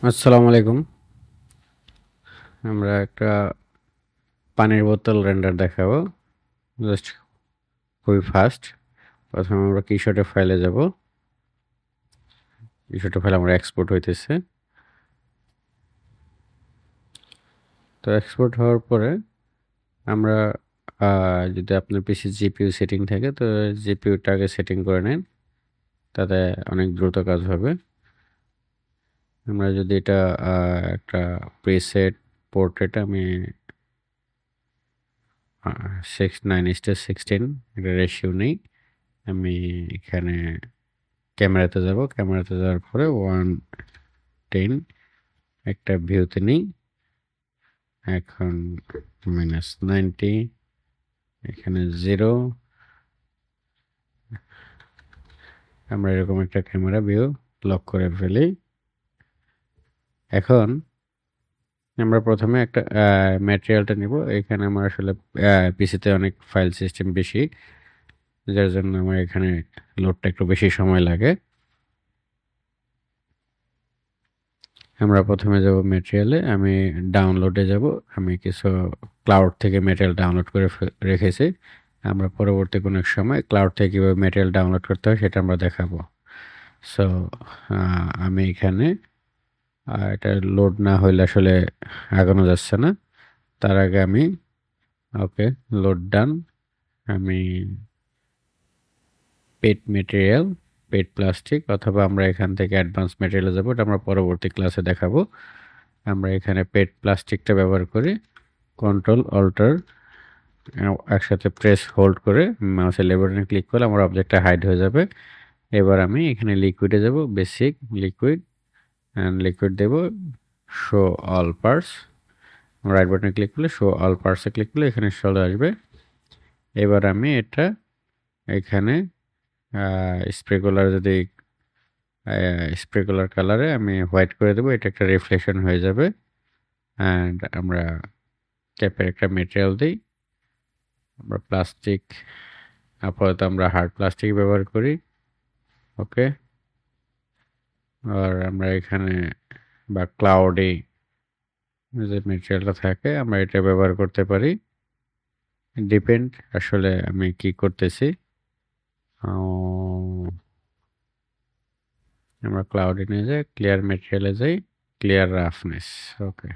আসসালামু আলাইকুম। আমরা একটা পানির বোতল রেন্ডার দেখাবো। জাস্ট খুবই ফাস্ট। প্রথমে আমরা কিশোরের ফাইলে যাব। কিশোরের ফাইল আমরা এক্সপোর্ট হইতেছে। তো এক্সপোর্ট হওয়ার পরে আমরা যদি আপনার পিসি জিপিইউ সেটিং থাকে তো জিপিইউটাকে সেটিং করে নেন, তাতে অনেক দ্রুত কাজ হবে। আমরা যদি এটা একটা প্রিসেট পোর্ট্রেট আমি 9:16 এটা রেশিও নেই। আমি এখানে ক্যামেরাতে যাব। ক্যামেরাতে যাওয়ার পরে 110 একটা ভিউতে নিই। এখন -90, এখানে 0। আমরা এরকম একটা ক্যামেরা ভিউ লক করে ফেলি। এখন আমরা প্রথমে একটা ম্যাটেরিয়ালটা নিব। এখানে আমার আসলে পিসিতে অনেক ফাইল সিস্টেম বেশি, যার জন্য আমার এখানে লোডটা একটু বেশি সময় লাগে। আমরা প্রথমে যাব ম্যাটেরিয়ালে। আমি ডাউনলোডে যাব। আমি কিছু ক্লাউড থেকে ম্যাটেরিয়াল ডাউনলোড করে রেখেছি। আমরা পরবর্তী কোনো এক সময় ক্লাউড থেকে কীভাবে ম্যাটেরিয়াল ডাউনলোড করতে হয় সেটা আমরা দেখাবো। সো আমি এখানে এটা লোড না হইলে আসলে আগানো যাচ্ছে না। তার আগে আমি ওকে লোড ডান। আমি পেট ম্যাটেরিয়াল, পেট প্লাস্টিক, অথবা আমরা এখান থেকে অ্যাডভান্স ম্যাটেরিয়ালে যাব, এটা আমরা পরবর্তী ক্লাসে দেখাবো। আমরা এখানে পেট প্লাস্টিকটা ব্যবহার করি। কন্ট্রোল অল্টার একসাথে প্রেস হোল্ড করে মাউসের লেবার বাটনে ক্লিক করলে আমার অবজেক্টটা হাইড হয়ে যাবে। এবার আমি এখানে লিকুইডে যাব, বেসিক লিকুইড, অ্যান্ড লিকুইড দেব শো অল পার্টস। রাইট বাটনে ক্লিক করলে শো অল পার্টসে ক্লিক করলে এখানে চলে আসবে। এবার আমি এটা এখানে স্প্রেকুলার যদি স্প্রেকুলার কালারে আমি হোয়াইট করে দেবো, এটা একটা রিফ্লেকশন হয়ে যাবে। অ্যান্ড আমরা ক্যাপের একটা মেটেরিয়াল দিই। আমরা প্লাস্টিক, আপাতত আমরা হার্ড প্লাস্টিক ব্যবহার করি। ওকে। আর আমরা এখানে বা ক্লাউডে যে মেটেরিয়ালটা থাকে আমরা এটা ব্যবহার করতে পারি। ডিপেন্ড আসলে আমি কি করতেছি। আমরা ক্লাউডে নিয়ে যাই, ক্লিয়ার মেটেরিয়ালে যাই, ক্লিয়ার রাফনেস। ওকে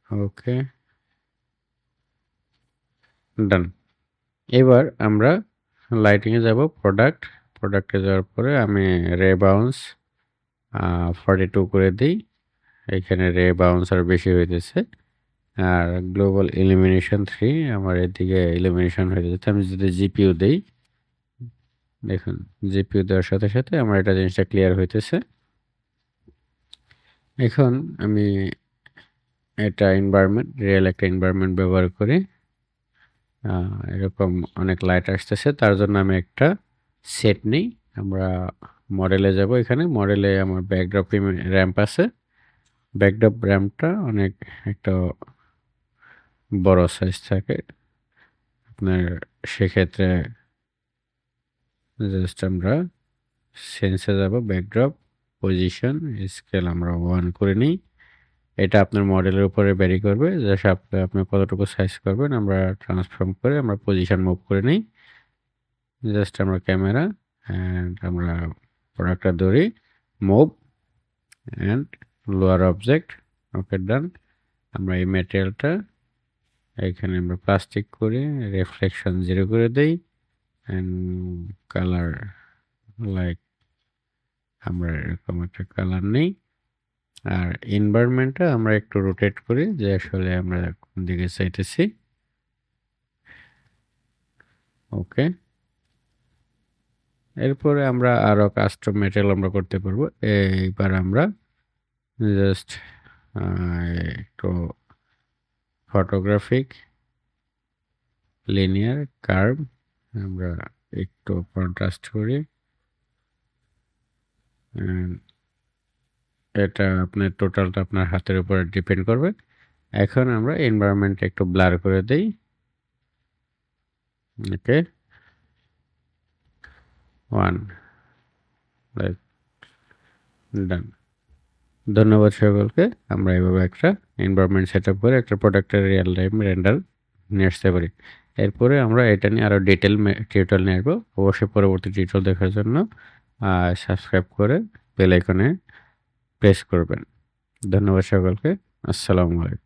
ওকে ডান। এবার আমরা লাইটিংয়ে যাব, প্রোডাক্টে যাওয়ার পরে আমি রে বাউন্স 42 করে দিই। এখানে রে বাউন্স আর বেশি হইতেছে। আর গ্লোবাল ইলুমিনেশন 3 আমার এদিকে ইলুমিনেশন হয়ে যাচ্ছে। আমি যদি জিপিইউ দেই, দেখুন জিপিইউ দেওয়ার সাথে সাথে আমার এটা জিনিসটা ক্লিয়ার হইতেছে। এখন আমি এটা এনভায়রনমেন্ট, রিয়েল একটা এনভায়রনমেন্ট ব্যবহার করি। এরকম অনেক লাইট আসতেছে, তার জন্য আমি একটা সেট নিই। আমরা মডেলে যাব। এখানে মডেলে আমার ব্যাকড্রপ র্যাম্প আছে। ব্যাকড্রপ র্যাম্পটা অনেক একটা বড় সাইজ থাকে আপনার, সেক্ষেত্রে জাস্ট আমরা সেন্সে যাব, ব্যাকড্রপ পজিশন স্কেল আমরা 1 করে নিই। এটা আপনার মডেলের উপরে ভ্যারি করবে, জাস্ট আপনি কতটুকু সাইজ করবেন। আমরা ট্রান্সফর্ম করে আমরা পজিশন মুভ করে নিই। জাস্ট আমরা ক্যামেরা অ্যান্ড আমরা প্রোডাক্টটা ধরি, মুভ অ্যান্ড লোয়ার অবজেক্ট। ওকে ডান। আমরা এই ম্যাটেরিয়ালটা এখানে আমরা প্লাস্টিক করে রিফ্লেকশন 0 করে দেই অ্যান্ড কালার লাইক আমরা এরকম একটা কালার নেই। আর এনভায়রনমেন্টটা আমরা একটু রোটেট করি যে আসলে আমরা কোন দিকে চাইতেছি। ওকে। এরপরে আমরা আরো কাস্টম ম্যাটেরিয়াল আমরা করতে পারবো। এইবার আমরা জাস্ট একটু ফটোগ্রাফিক লিনিয়ার কার্ভ আমরা একটু কন্ট্রাস্ট করি। এটা আপনার টোটালটা আপনার হাতের উপর ডিপেন্ড করবে। এখন আমরা এনভায়রনমেন্টটা একটু ব্লার করে দেই। ওকে 1 লাইক ডান। ধন্যবাদ সকলকে। আমরা এভাবে একটা এনভায়রনমেন্ট সেটআপ করে একটা প্রোডাক্টের রিয়াল টাইম রেন্ডার নিয়ে আসতে পারি। এরপরে আমরা এটা নিয়ে আরও ডিটেইল টিউটোরিয়াল নিয়ে আসবো। অবশ্যই পরবর্তী টিউটোরিয়াল দেখার জন্য সাবস্ক্রাইব করে বেল আইকনে প্রেস করবেন। ধন্যবাদ সকলকে। আসসালামু আলাইকুম।